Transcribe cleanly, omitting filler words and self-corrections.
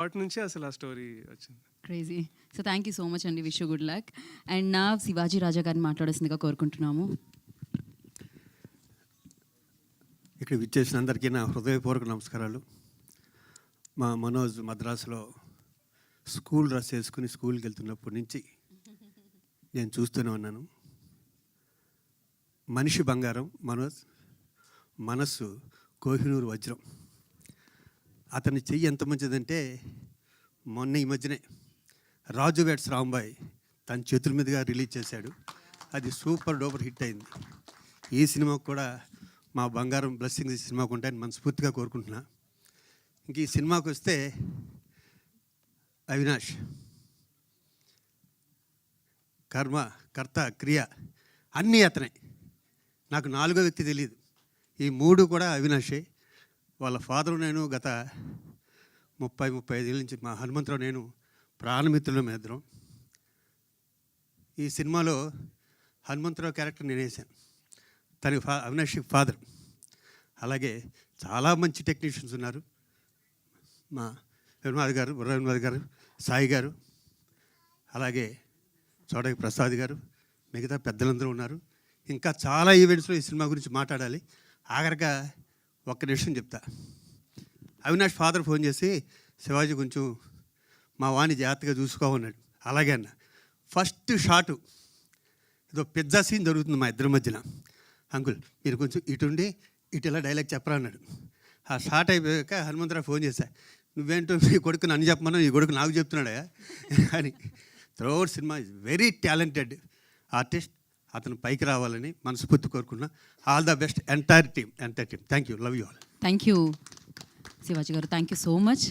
వాటి నుంచి అసలు ఆ స్టోరీ వచ్చింది. Crazy. So thank you so much అండి, wish you good luck. And నా శివాజీ రాజా గారిని మాట్లాడాల్సిందిగా కోరుకుంటున్నాము. ఇక్కడ విచ్చేసిన అందరికీ నా హృదయపూర్వక నమస్కారాలు. మా మనోజ్ మద్రాసులో స్కూల్ డ్రెస్ వేసుకుని స్కూల్కి వెళ్తున్నప్పటి నుంచి నేను చూస్తూనే ఉన్నాను. మనిషి బంగారం మనోజ్, మనస్సు కోహినూరు వజ్రం. అతని చెయ్యి ఎంత మంచిదంటే మొన్న ఈ మధ్యనే రాజు వెడ్స్ రాంబాయ్ తన చేతుల మీదుగా రిలీజ్ చేశాడు. అది సూపర్ డూపర్ హిట్ అయింది. ఈ సినిమాకు కూడా మా బంగారం బ్లెస్సింగ్స్ ఈ సినిమాకు ఉంటాయని మనస్ఫూర్తిగా కోరుకుంటున్నా. ఇంక ఈ సినిమాకు వస్తే అవినాష్ కర్మ కర్త క్రియ అన్నీ అతనే. నాకు నాలుగో వ్యక్తి తెలియదు. ఈ మూడు కూడా అవినాషే. వాళ్ళ ఫాదరు నేను గత 30-35 ఏళ్ళ నుంచి మా హనుమంతరావు నేను ప్రాణమిత్రులు మేద్దరం. ఈ సినిమాలో హనుమంతరావు క్యారెక్టర్ నేను వేసాను. తన అవినాష్ ఫాదర్. అలాగే చాలా మంచి టెక్నీషియన్స్ ఉన్నారు. మా వినోద్ గారు, బుర్ర గారు, సాయి గారు, అలాగే చోడకి ప్రసాద్ గారు, మిగతా పెద్దలందరూ ఉన్నారు. ఇంకా చాలా ఈవెంట్స్లో ఈ సినిమా గురించి మాట్లాడాలి. ఆఖరిగా ఒక్క నిమిషం చెప్తా. అవినాష్ ఫాదర్ ఫోన్ చేసి శివాజీ కొంచెం మా వాణి జాగ్రత్తగా చూసుకోమన్నాడు. అలాగే అన్న. ఫస్ట్ షాటు ఏదో పిజ్జా సీన్ జరుగుతుంది మా ఇద్దరి మధ్యన. అంకుల్ మీరు కొంచెం ఇటుండి ఇటు ఇలా డైలాగ్ చెప్పరా అన్నాడు. ఆ షాట్ అయిపోయాక హనుమంతరావు ఫోన్ చేశా, నువ్వేంటో మీ కొడుకు నన్ను చెప్పమన్నా ఈ కొడుకు నాకు చెప్తున్నాడా అని. Throughout cinema is very talented artist. అతను పైకి రావాలని మనస్ఫూర్తి కోరుకున్నా. All the best entire team. Thank you. Love you all. Thank you Shivaji గారు, థ్యాంక్ యూ సో మచ్.